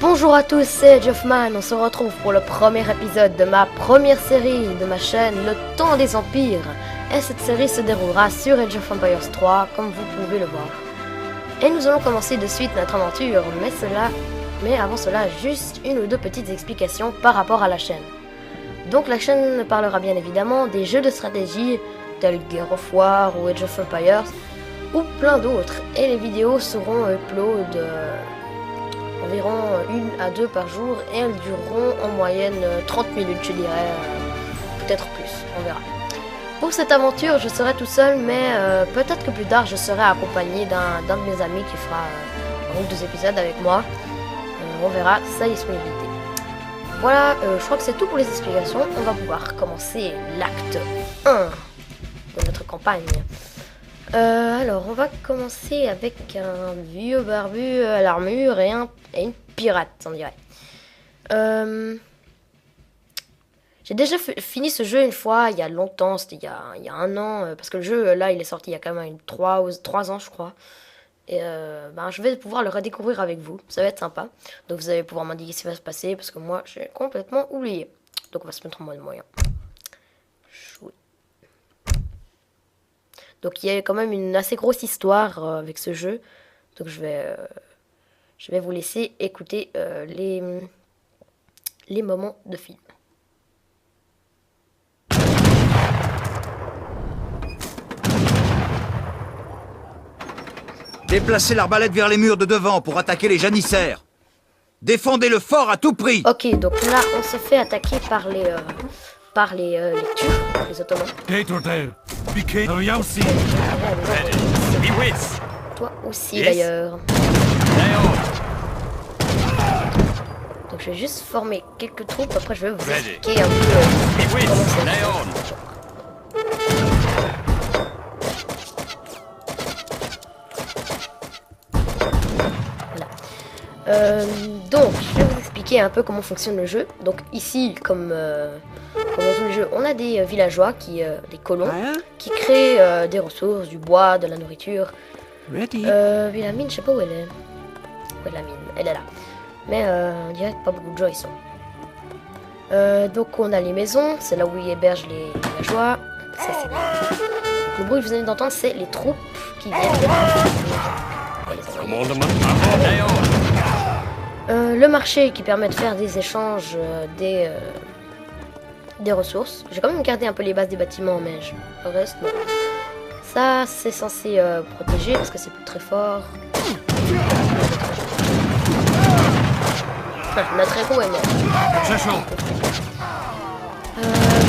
Bonjour à tous, c'est Geoffman. On se retrouve pour le premier épisode de ma première série de ma chaîne, Le Temps des Empires. Et cette série se déroulera sur Age of Empires 3, comme vous pouvez le voir. Et nous allons commencer de suite notre aventure, mais avant cela, juste une ou deux petites explications par rapport à la chaîne. Donc la chaîne parlera bien évidemment des jeux de stratégie, tels Gears of War ou Age of Empires, ou plein d'autres. Et les vidéos seront upload environ 1 à 2 par jour et elles dureront en moyenne 30 minutes, je dirais, peut-être plus, on verra. Pour cette aventure, je serai tout seul, mais peut-être que plus tard, je serai accompagné d'un de mes amis qui fera un ou deux épisodes avec moi. On verra sa disponibilité. Voilà, je crois que c'est tout pour les explications. On va pouvoir commencer l'acte 1 de notre campagne. Alors, on va commencer avec un vieux barbu à l'armure et une pirate, on dirait. J'ai déjà fini ce jeu une fois, il y a longtemps, c'était il y a 1 an, parce que le jeu, là, il est sorti il y a quand même 3 ans, je crois. Et je vais pouvoir le redécouvrir avec vous, ça va être sympa. Donc vous allez pouvoir m'indiquer ce qui va se passer, parce que moi, j'ai complètement oublié. Donc on va se mettre en mode moyen. Donc il y a quand même une assez grosse histoire avec ce jeu. Donc je vais vous laisser écouter les moments de film. Déplacez l'arbalète vers les murs de devant pour attaquer les janissaires. Défendez le fort à tout prix. Ok, donc là on se fait attaquer par les Turcs, les Ottomans. Toi aussi d'ailleurs. Donc je vais juste former quelques troupes, après je vais vous expliquer un peu comment c'est. Donc, je vais vous expliquer un peu comment fonctionne le jeu. Donc ici, comme dans tous les jeux, on a des villageois, des colons, qui créent des ressources, du bois, de la nourriture. La mine, je sais pas où elle est. Où est la mine? Elle est là. Mais on dirait que pas beaucoup de gens y sont. Donc on a les maisons, c'est là où ils hébergent les villageois. Ça, c'est... Le bruit que vous venez d'entendre, c'est les troupes qui viennent le marché qui permet de faire des échanges des ressources. J'ai quand même gardé un peu les bases des bâtiments, mais le reste, non. Ça, c'est censé protéger parce que c'est plus très fort. Notre héros est mort.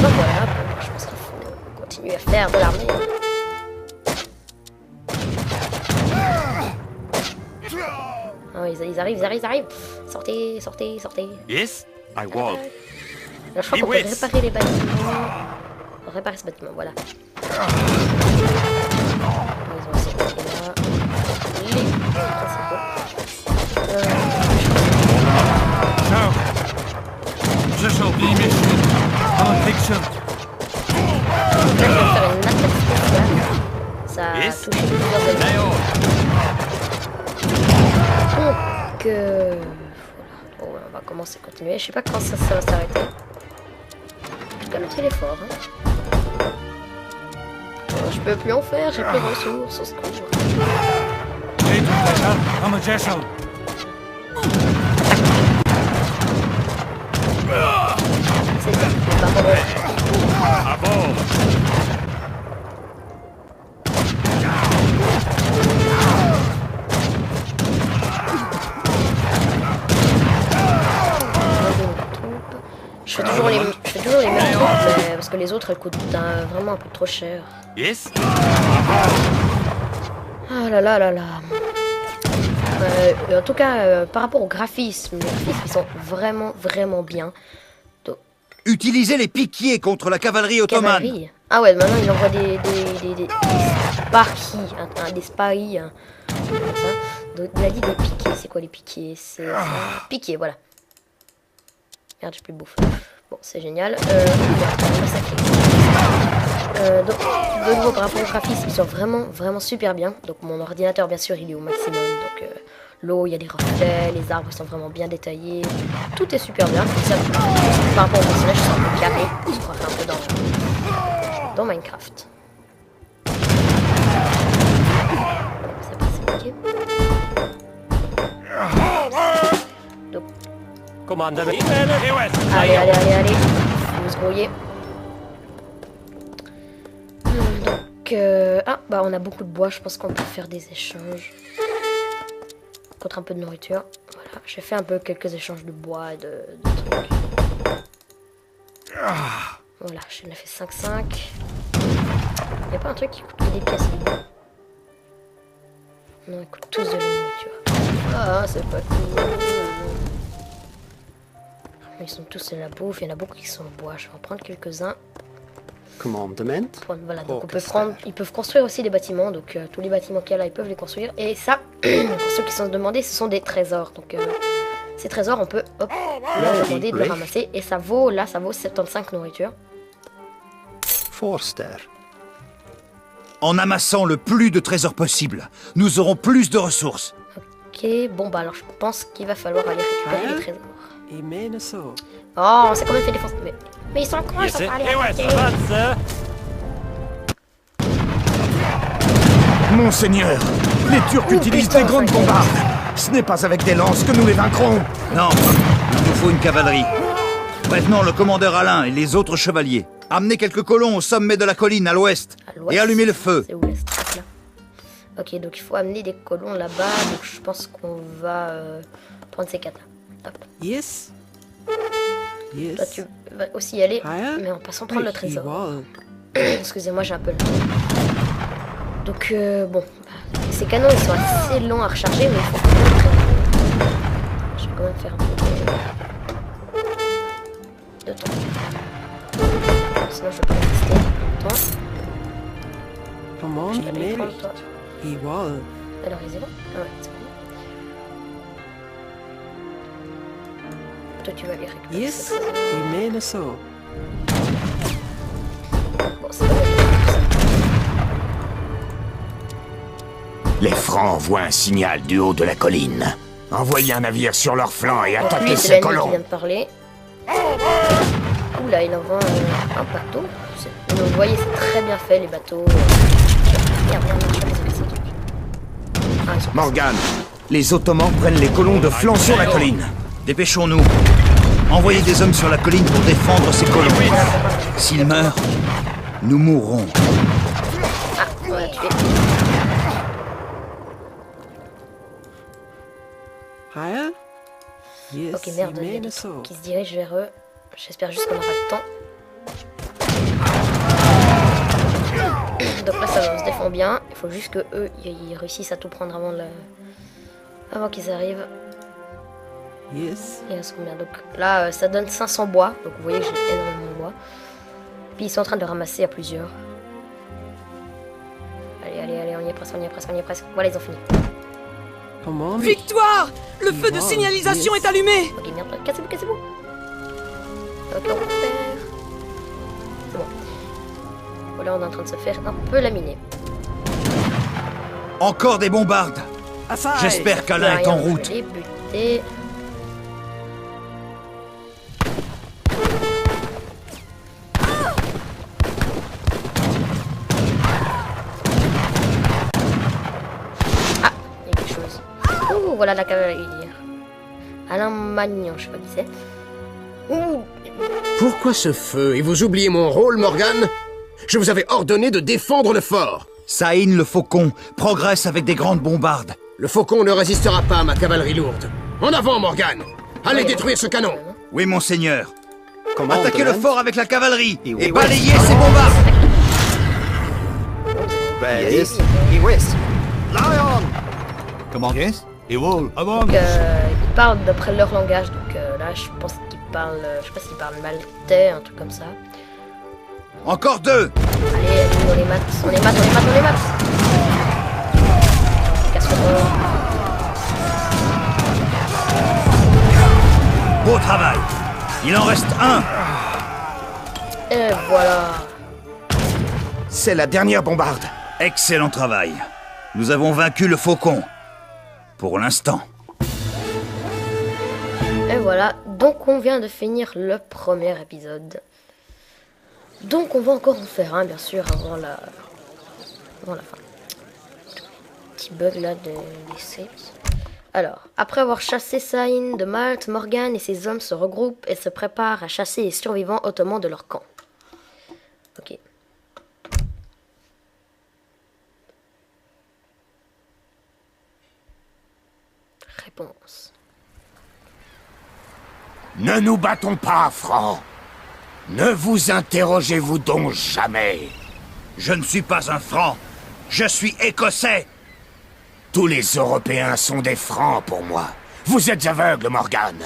Voilà, je pense qu'il faut continuer à faire de l'armée. Oh, ils arrivent. Sortez. Yes, I will. Là, je crois qu'on peut réparer les bâtiments. Réparer ce bâtiment, voilà. Ils ont essayé de là. Les principaux. Je shall be mission on fiction. Là, je vais faire une attaque spéciale. Ça a touché plusieurs ennemis. Donc, voilà. Bon, on va continuer. Je sais pas quand ça va s'arrêter. En tout cas, l'autre il est fort. Hein. Je peux plus en faire, j'ai plus de ressources, au secours. C'est ça, pas bon. À bord. Je fais toujours les mêmes troupes, parce que les autres elles coûtent vraiment un peu trop cher. Yes. Ah là là. En tout cas, par rapport au graphisme, les graphismes ils sont vraiment bien. Donc, Utilisez les piquiers contre la cavalerie ottomane. cavalerie. Ah ouais, maintenant il envoie des spahi, comme ça. Donc il a dit des piquets. C'est quoi les piquets? C'est piquets, voilà. Merde, j'ai plus de bouffe. Bon, c'est génial. Donc, de nouveau, par rapport au graphisme, ils sont vraiment super bien. Donc, mon ordinateur, bien sûr, il est au maximum. Donc, l'eau, il y a des reflets, les arbres sont vraiment bien détaillés. Tout est super bien. Ça, par rapport au personnage, c'est un peu carré. On se croirait un peu dans Minecraft. C'est pas ok. Donc, Commandant. allez. Faut se grouiller. Donc, bah on a beaucoup de bois. Je pense qu'on peut faire des échanges. Contre un peu de nourriture. Voilà, j'ai fait un peu quelques échanges de bois et de trucs. Voilà, j'en ai fait 5-5. Y'a pas un truc qui coûte que des pièces de bois? Non, ils coûtent tous de la nourriture. Ah, c'est pas cool. Ils sont tous de la bouffe, il y en a beaucoup qui sont en bois. Je vais en prendre quelques-uns. Commandement. Voilà, donc on peut prendre, ils peuvent construire aussi des bâtiments, donc tous les bâtiments qu'il y a là, ils peuvent les construire. Et ça, pour ceux qui sont demandés, ce sont des trésors. Donc ces trésors, on peut leur demander de les ramasser. Et ça vaut, là, ça vaut 75 nourriture. Forster. En amassant le plus de trésors possible, nous aurons plus de ressources. Ok, bon bah alors je pense qu'il va falloir aller récupérer les trésors. Oh, Oh, c'est quand même fait défoncer. Mais ils sont cons, ils sont pas allés attaquer. Monseigneur, les Turcs utilisent putain, des grandes ça y est. bombardes. Ce n'est pas avec des lances que nous les vaincrons. Non, il nous faut une cavalerie. Maintenant, le commandeur Alain et les autres chevaliers. Amenez quelques colons au sommet de la colline à l'ouest. Et allumez le feu. C'est où l'est là? Ok, donc il faut amener des colons là-bas. Donc je pense qu'on va prendre ces quatre là. Hop. Yes. Toi, tu vas aussi y aller, mais en passant prendre le trésor. Excusez-moi, j'ai un peu le temps. Donc, bon, ces canons, ils sont assez longs à recharger, mais il faut quand même très... Je vais quand même faire un peu de temps. Sinon, je vais pas rester longtemps. Comment Je vais aller prendre toi. Igual. Alors, il est bon? Ah ouais, c'est bon. Toi, tu vas aller récupérer. Yes. ce trésor. So. Bon, c'est bon. Les Francs voient un signal du haut de la colline. Envoyez un navire sur leur flanc et Donc attaquez lui, c'est ces l'ennemi qui colons. vient de parler. Oula, il envoie un bateau. Donc, vous voyez, c'est très bien fait, les bateaux. Merde, je vais laisser ce truc. Ah, ils sont Morgane, les Ottomans prennent les colons de flanc sur la colline. Dépêchons-nous. Envoyez des hommes sur la colline pour défendre ces colons. S'ils meurent, nous mourrons. Ah, on l'a tué. Yes. Ok, merde, il y a des trucs qui se dirigent vers eux. J'espère juste qu'on aura le temps. Donc là, ça va, on se défend bien. Il faut juste que eux, ils réussissent à tout prendre avant qu'ils arrivent. Yes. Et donc là, ça donne 500 bois. Donc vous voyez que j'ai énormément de bois. Puis ils sont en train de ramasser à plusieurs. Allez, on y est presque. Voilà, ils ont fini. Comment? Victoire! Le feu de signalisation est allumé! Ok, merde, cassez-vous. Ok, on va faire. C'est bon. Voilà, on est en train de se faire un peu laminer. Encore des bombardes. J'espère qu'Alain est en Rien, je route. vais les buter. Ah, il y a quelque chose. Ouh, voilà la cavalerie. Alain Magnan, je sais pas qui c'est. Ouh, Pourquoi ce feu? Et vous oubliez mon rôle, Morgane? Je vous avais ordonné de défendre le fort. Saïn le faucon progresse avec des grandes bombardes. Le faucon ne résistera pas à ma cavalerie lourde. En avant, Morgane! Allez détruire ce canon! Oui, monseigneur. Commandement. Attaquez le fort avec la cavalerie Et et oui. balayez ces bombardes. Yes. West. Comment? Yes. Et wall. Avant. donc, ils parlent d'après leur langage. Donc là, je pense qu'ils parlent. Je sais pas s'ils parlent maltais, un truc comme ça. Encore deux. Allez, on les mate. Casse-le. Beau travail. Il en reste un. Et voilà. C'est la dernière bombarde. Excellent travail. Nous avons vaincu le faucon. Pour l'instant. Et voilà, donc on vient de finir le premier épisode. Donc on va encore en faire un, bien sûr, avant la fin. Petit bug là des saves. Alors, après avoir chassé Saïn de Malte, Morgan et ses hommes se regroupent et se préparent à chasser les survivants ottomans de leur camp. Ok. Réponse. Ne nous battons pas, Franc. Ne vous interrogez-vous donc jamais. Je ne suis pas un Franc. Je suis Écossais. Tous les Européens sont des Francs pour moi. Vous êtes aveugle, Morgan.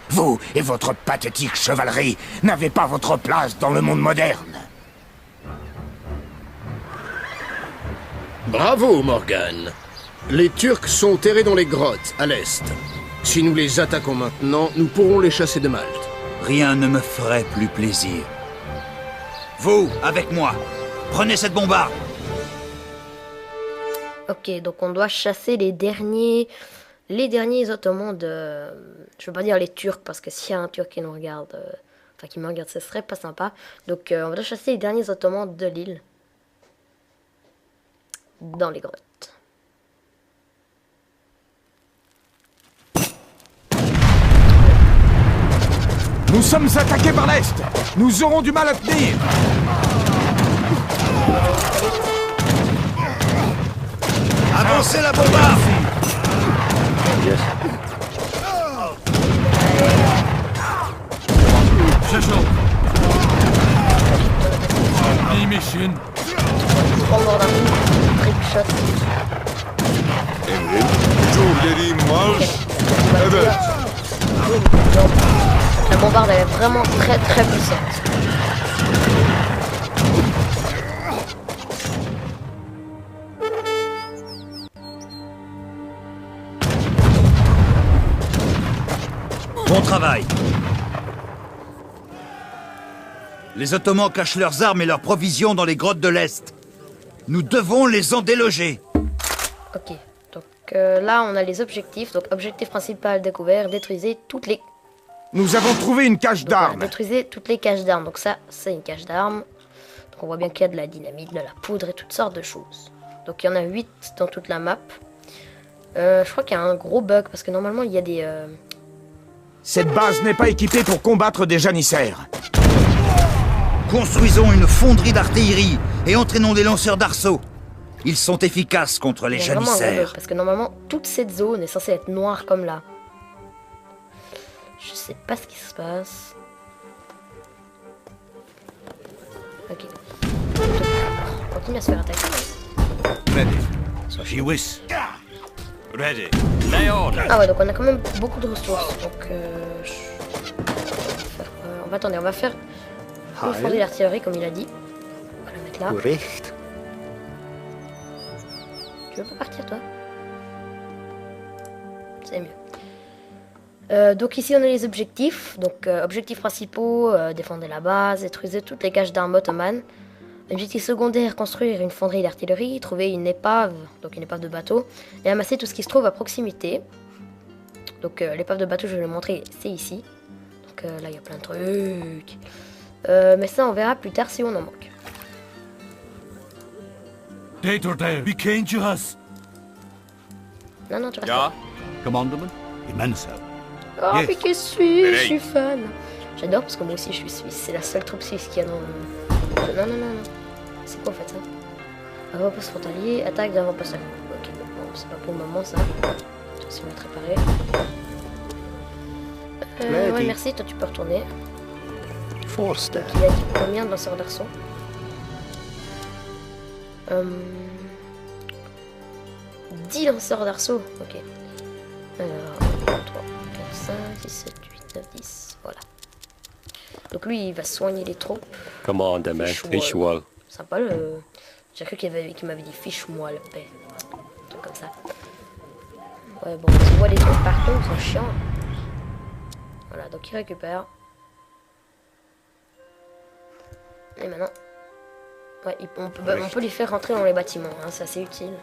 Vous et votre pathétique chevalerie n'avez pas votre place dans le monde moderne. Bravo, Morgan. Les Turcs sont terrés dans les grottes, à l'est. Si nous les attaquons maintenant, nous pourrons les chasser de Malte. Rien ne me ferait plus plaisir. Vous, avec moi, prenez cette bombarde. Ok, donc on doit chasser les derniers Ottomans de... Je veux pas dire les Turcs, parce que s'il y a un Turc qui nous regarde, enfin qui me regarde, ce serait pas sympa. Donc on doit chasser les derniers Ottomans de l'île. Dans les grottes. Nous sommes attaqués par l'Est. Nous aurons du mal à tenir. Avancez la bombarde. J'ajoute. Die mission. 3 morts d'un coup, trick shot. Donc, la bombarde elle est vraiment très puissante. Bon travail. Les Ottomans cachent leurs armes et leurs provisions dans les grottes de l'Est. Nous devons les en déloger. Ok, donc là on a les objectifs. Donc objectif principal découvert, détruisez toutes les... Nous avons trouvé une cache Donc, voilà, d'armes. détruisez toutes les caches d'armes. Donc ça, c'est une cache d'armes. Donc on voit bien qu'il y a de la dynamite, de la poudre et toutes sortes de choses. Donc il y en a 8 dans toute la map. Je crois qu'il y a un gros bug parce que normalement il y a des... Cette base n'est pas équipée pour combattre des janissaires. Construisons une fonderie d'artillerie et entraînons des lanceurs d'arceaux. Ils sont efficaces contre les il y a vraiment un gros bug, janissaires. parce que normalement toute cette zone est censée être noire comme là. Je sais pas ce qui se passe. Ok. On continue à se faire attaquer. Ready. Jiwis. Ready. Lay order. Ah ouais, donc on a quand même beaucoup de ressources. Donc on va faire une fonderie d'artillerie comme il a dit. On va la mettre là. Bericht. Tu veux pas partir toi? C'est mieux. Donc ici on a les objectifs. Donc objectifs principaux, défendre la base, détruire toutes les caches d'armes ottomanes. Objectif secondaire, construire une fonderie d'artillerie, trouver une épave, donc une épave de bateau, et amasser tout ce qui se trouve à proximité. Donc l'épave de bateau, je vais le montrer, c'est ici. Donc là il y a plein de trucs. Mais ça on verra plus tard si on en manque. Date there. Be dangerous. Non, tu restes Ja. Commandement. Immense. Oh, Yes. mais que je suis fan. J'adore parce que moi aussi je suis suisse. C'est la seule troupe suisse qu'il y a dans le... Non. C'est quoi en fait ça? Avant-poste frontalier, attaque d'avant-poste à coup. Ok, bon, c'est pas pour le moment ça. Attention à être réparé. Ouais, merci, toi tu peux retourner. Forster. Il a dit combien de lanceurs d'arçons? 10 lanceurs d'arceaux. Ok. Alors, 1, 2, 3, 4, 5, 6, 7, 8, 9, 10. Voilà. Donc lui, il va soigner les troupes. Commandement Fischwall. Sympa le... J'ai cru qu'il m'avait dit fiche-moi le paix. Un truc comme ça. Ouais, bon, on voit les trucs partout, ils sont chiants. Voilà, donc il récupère. Et maintenant... Ouais, on peut les faire rentrer dans les bâtiments, hein, c'est assez utile.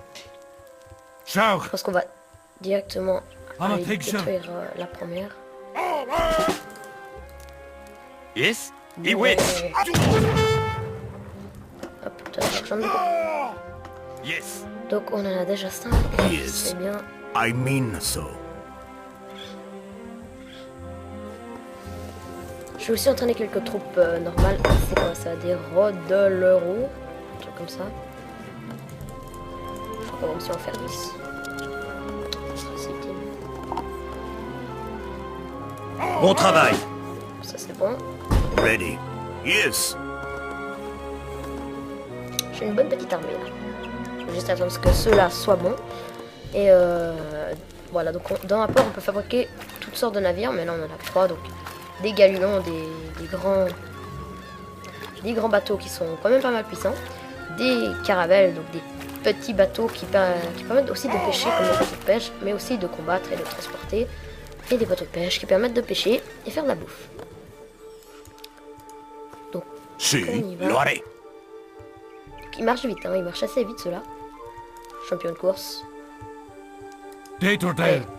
Schau. Je pense qu'on va directement aller détruire la première. Yes? Ouais. Hop, j'en ai. Yes. Donc on en a déjà 5. C'est bien. I mean so. Je vais aussi entraîner quelques troupes normales. C'est quoi ça? Des Rodelleros, un truc comme ça. Je crois qu'on va aussi en faire 10. Ça, c'est utile. Bon travail. Ça c'est bon. Ready. Yes. J'ai une bonne petite armée là. Je vais juste attendre que ceux-là soient bons. Et voilà, donc dans un port on peut fabriquer toutes sortes de navires, mais là on en a 3, donc des galions, des grands bateaux qui sont quand même pas mal puissants, des caravelles, donc des petits bateaux qui permettent aussi de pêcher comme les bateaux de pêche, mais aussi de combattre et de transporter, et des bateaux de pêche qui permettent de pêcher et faire de la bouffe. Donc Si, on y va. lo haré. Il marche vite, hein, il marche assez vite ceux-là. Champion de course. Allez,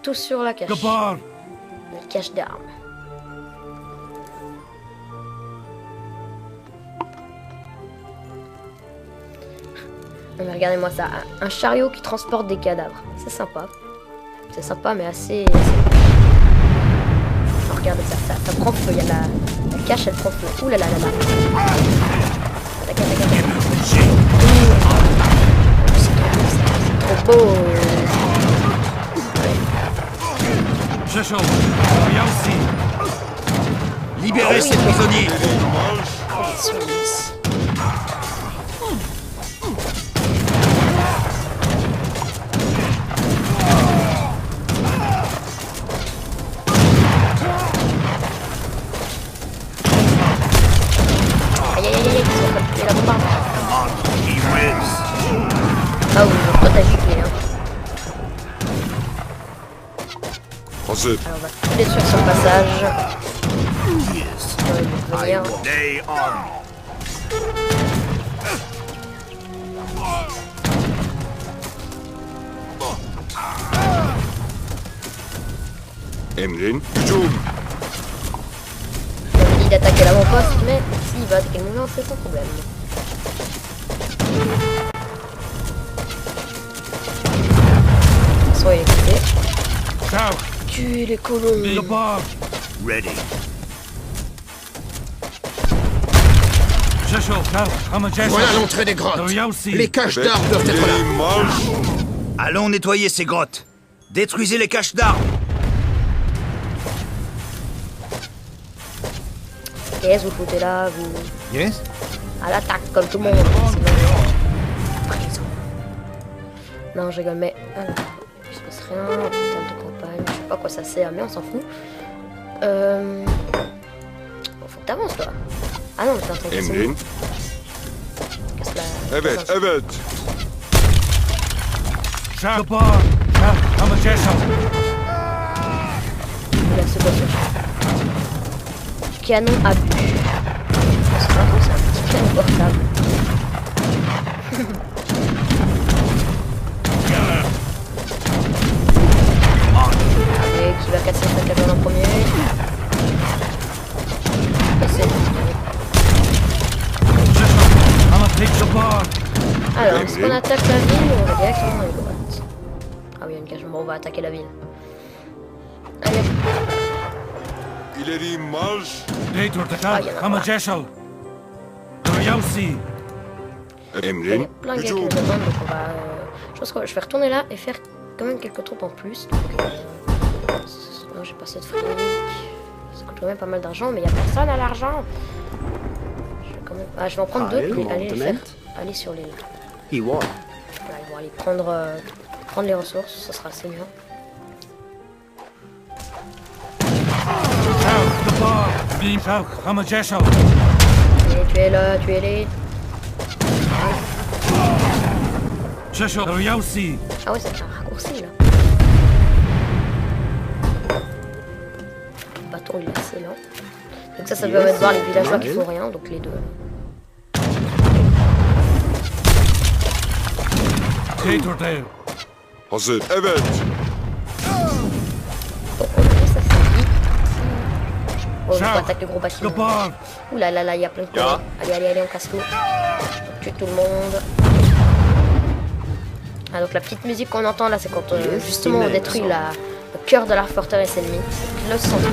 tous sur la cache. La cache d'armes. Non mais regardez-moi ça, un chariot qui transporte des cadavres. C'est sympa. C'est sympa mais assez... Oh, regardez ça, ça prend feu, il y a la cache, elle prend feu. Ouh là là là là. Attaque, attaque, attaque. C'est trop beau. Libérez ces prisonniers. Aïe aïe aïe aïe, ils sont en train de tuer la bombarde. He wins. Ah oui, toi t'as giclé hein. Alors on va tout détruire sur le passage. Yes. Ouais, ils vont venir. Day on. Emrin, hücum. On dit d'attaquer l'avant-poste, mais s'il va attaquer le moulin, c'est sans problème. De toute façon, il est coupé. Tuez les colons. Ready. Voilà l'entrée des grottes. Les caches d'armes doivent être là. Allons nettoyer ces grottes. Détruisez les caches d'armes. Qu'est-ce que vous foutez là, vous? Yes? À l'attaque, comme tout le monde. Non, je rigole, mais... Alors, il se passe rien, tente de campagne, je sais pas à quoi ça sert, mais on s'en fout. Bon, faut que t'avances, toi. Ah non, mais t'es en train de casser. Emrin. Casse la... Evet, evet. Il a ce boss. Canon à but. C'est pas trop, c'est un petit canon portable. Allez, qui va casser sa cabane en premier? Casser. Alors, est-ce qu'on attaque la ville ou on va directement dans les grottes? Ah oui, il y a une cage. Bon, on va attaquer la ville. Allez. İleri marş. Ah, il y en a plein. Il y Emrin, a plein de gars qui nous hücum. attendent, donc on va... je pense que je vais retourner là et faire quand même quelques troupes en plus. Donc, non, j'ai pas assez de fric. Ça coûte quand même pas mal d'argent, mais il n'y a personne à l'argent. Je vais en prendre deux, puis aller les faire. Aller sur les... He won. Voilà, ils vont aller prendre les ressources, ça sera assez bien. Allez, tuez-les. Ah ouais, ça fait un raccourci là. Le bateau il est assez lent. Donc ça permet de voir les villageois qui font rien, donc les deux. Hazır, evet. fois où il faut attaquer le gros bâtiment. Ouh là là là, il y a plein de colons. Allez, on casse tout. On tue tout le monde. Ah, donc la petite musique qu'on entend là, c'est quand justement on détruit le cœur de la forteresse ennemie, le centre-ville.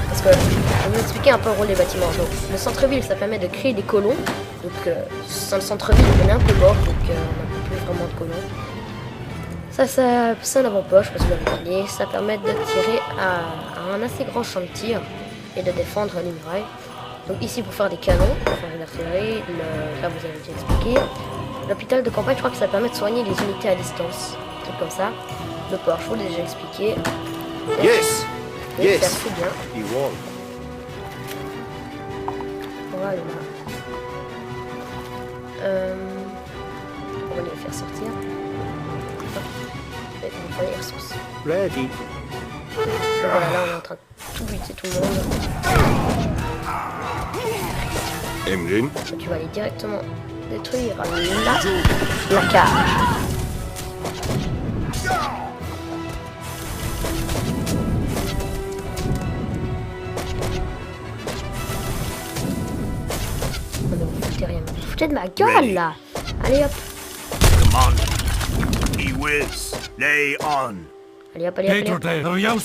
Parce que, je vais vous expliquer un peu le rôle des bâtiments. Donc, le centre-ville, ça permet de créer des colons. Donc, sans le centre-ville, on est un peu mort, donc on n'a plus vraiment de colons. Ça c'est un avant-poche, parce que vous l'avez gagné. Ça permet de tirer à un assez grand champ de tir et de défendre les murailles. Donc ici pour faire des canons, pour faire de l'artillerie, là vous avez déjà expliqué. L'hôpital de campagne, je crois que ça permet de soigner les unités à distance, un truc comme ça. Le port, je vous l'ai déjà expliqué. Yes. Oui, Yes. c'est assez bien. Igual. Voilà. On va les faire sortir. Hop. Et on va faire les ressources. Ready. Donc voilà, là on est en train de tout buter tout le monde. Emlyn. Donc tu vas aller directement détruire la cage. Oh non, vous foutez rien. Vous foutez de ma gueule là. Allez hop. Command. He whiz. Lay on. Allez hop, allez hop, allez hop.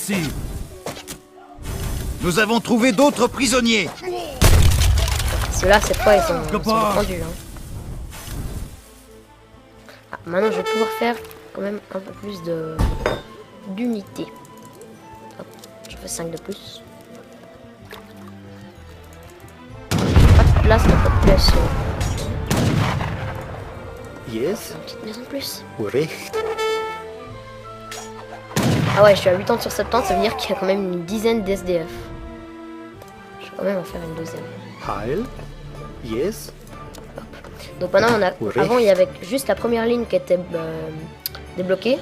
Nous avons trouvé d'autres prisonniers. Ceux-là, cette fois, ils sont défendus. Hein. Ah, maintenant, je vais pouvoir faire quand même un peu plus d'unités. Hop, je fais 5 de plus. Pas de place de population. Yes. Une petite maison de plus. Recht. Ah ouais, je suis à 80 sur 70, ça veut dire qu'il y a quand même une dizaine d'SDF. Je vais quand même en faire une deuxième. Heil. Yes. Donc maintenant, Oui. avant il y avait juste la première ligne qui était débloquée.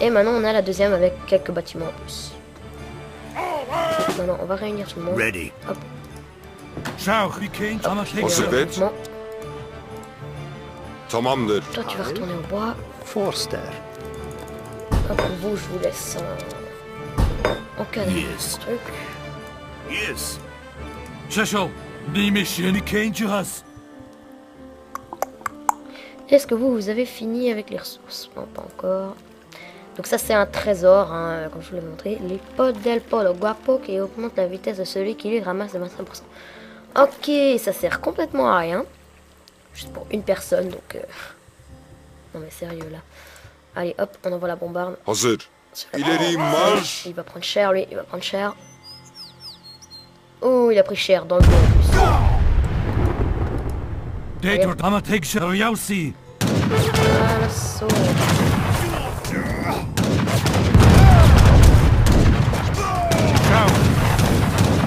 Et maintenant on a la deuxième avec quelques bâtiments en plus. Donc maintenant on va réunir tout le monde. Ready. Hop. On se pète. Bon, Tamamdır. toi tu vas retourner au bois. Forster. Hop, vous je vous laisse en cadrer Yes. ce truc. Yes. Est-ce que vous avez fini avec les ressources? Non, pas encore. Donc ça c'est un trésor, hein, comme je vous l'ai montré. Les pots del polo guapo qui augmentent la vitesse de celui qui les ramasse de 25%. Ok, ça sert complètement à rien. Juste pour une personne, donc... Non mais sérieux là. Allez hop, on envoie la bombarde. Hazır. Sur la- İleri marş. Il va prendre cher lui, il va prendre cher. Oh, il a pris cher dans le dos en plus. Ah, l'assaut.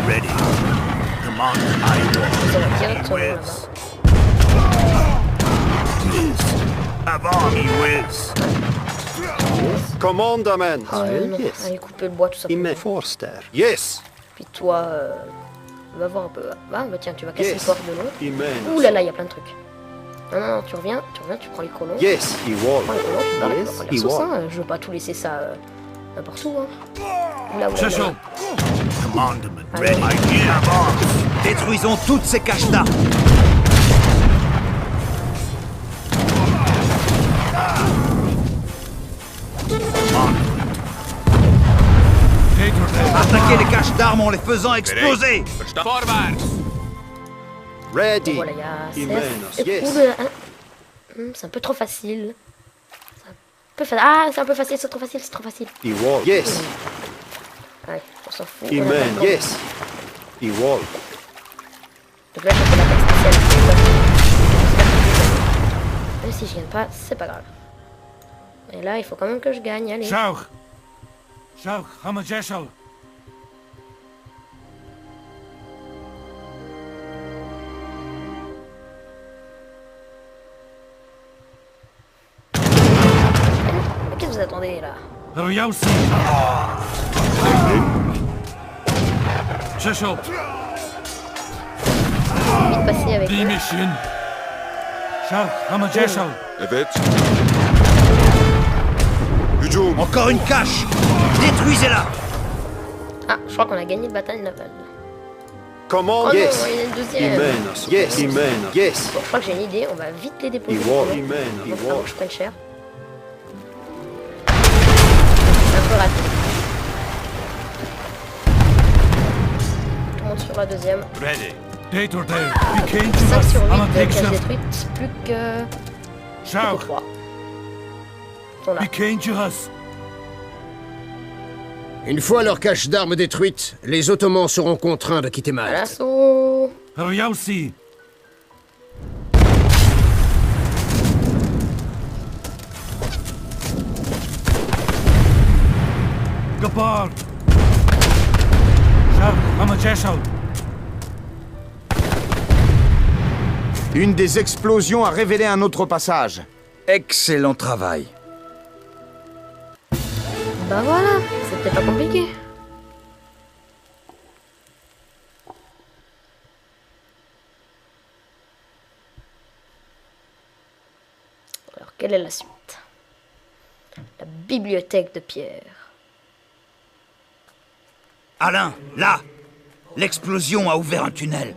Ready. Command. I Ça va directement whiz. là-bas. Whiz. Avant. He whiz. Commandamen. Oh, Heil. non. Yes. Allez, couper le bois tout ça. Imme Forster. Yes. Puis toi, va voir un peu. Ah bah tiens, tu vas casser Yes. le corps de l'autre. Imen. Ouh là là, il y a plein de trucs. Non, non, non, tu reviens, tu prends les colons. Yes. Tu Igual. prends les colons, tu barres Yes. les ressources, Igual. hein. Je veux pas tout laisser ça n'importe où. Hein. Oula, oula, oula. Commandment. Ready. I hear. Avant. Détruisons toutes ces caches-là. Attaquez les caches d'armes en les faisant exploser. Ready. Voilà, il y a Imenos. c'est Yes. cool, hein. C'est un peu trop facile. Ah, c'est un peu facile, c'est trop facile, c'est trop facile. Igual. Yes. Allez, on s'en fout. on Imen. attend. Yes. Igual. Donc là, je fais l'attaque spéciale. Même si je gagne pas, c'est pas grave. Et là, il faut quand même que je gagne, allez. Mais qu'est-ce que vous attendez là? Vite passer avec eux. Evet. Hücum. Encore une cache. Détruisez-la. Ah, je crois qu'on a gagné la bataille navale. Command, Oh yes. non, il y en a une deuxième. Imenas, yes. Imenas, yes. Bon, je crois que j'ai une idée, on va vite les déposer. Iwal, Il Imen, va falloir Iwal. que je prenne cher. C'est un peu raté. Tout le monde sur la deuxième. Ready. Date or day. Be keen to 5 us. sur 8 I'm a de big cases chef. détruites, plus que Shout. 3. On a. Be keen to us. Une fois leur cache d'armes détruite, les Ottomans seront contraints de quitter À Malte. l'assaut. Ariausi. Gabard. Shout. I'm a Jeshout. Une des explosions a révélé un autre passage. Excellent travail. Bah voilà, c'était pas compliqué. Alors, quelle est la suite? La bibliothèque de Pierre. Alain, là! L'explosion a ouvert un tunnel.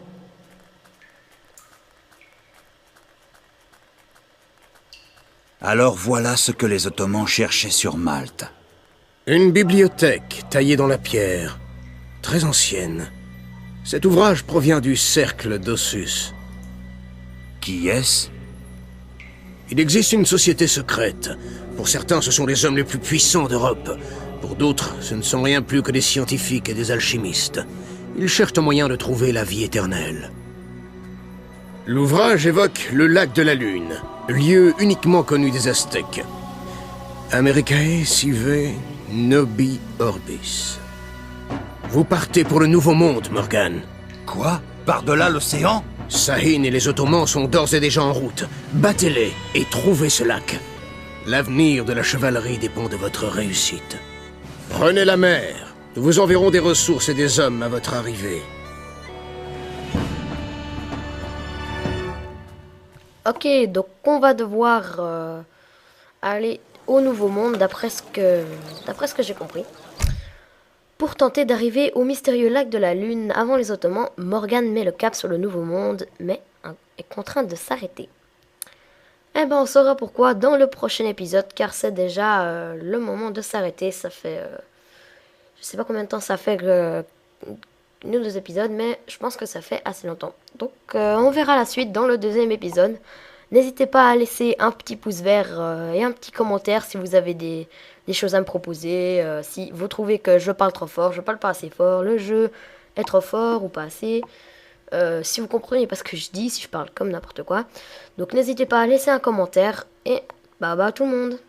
Alors voilà ce que les Ottomans cherchaient sur Malte. Une bibliothèque taillée dans la pierre, très ancienne. Cet ouvrage provient du cercle d'Ossus. Qui est-ce? Il existe une société secrète. Pour certains, ce sont les hommes les plus puissants d'Europe. Pour d'autres, ce ne sont rien plus que des scientifiques et des alchimistes. Ils cherchent un moyen de trouver la vie éternelle. L'ouvrage évoque le lac de la Lune, lieu uniquement connu des Aztèques. Americae sive nobi orbis. Vous partez pour le Nouveau Monde, Morgan. Quoi? Par-delà l'océan? Sahin et les Ottomans sont d'ores et déjà en route. Battez-les et trouvez ce lac. L'avenir de la chevalerie dépend de votre réussite. Prenez la mer. Nous vous enverrons des ressources et des hommes à votre arrivée. Ok, donc on va devoir aller au Nouveau Monde d'après ce que j'ai compris. Pour tenter d'arriver au mystérieux lac de la Lune avant les Ottomans, Morgan met le cap sur le Nouveau Monde, mais est contrainte de s'arrêter. Eh ben on saura pourquoi dans le prochain épisode, car c'est déjà le moment de s'arrêter. Ça fait... je sais pas combien de temps ça fait nous 2 épisodes, mais je pense que ça fait assez longtemps. Donc on verra la suite dans le 2e épisode. N'hésitez pas à laisser un petit pouce vert et un petit commentaire si vous avez des choses à me proposer. Si vous trouvez que je parle trop fort, je parle pas assez fort, le jeu est trop fort ou pas assez. Si vous comprenez pas ce que je dis, si je parle comme n'importe quoi. Donc n'hésitez pas à laisser un commentaire et bye bye tout le monde.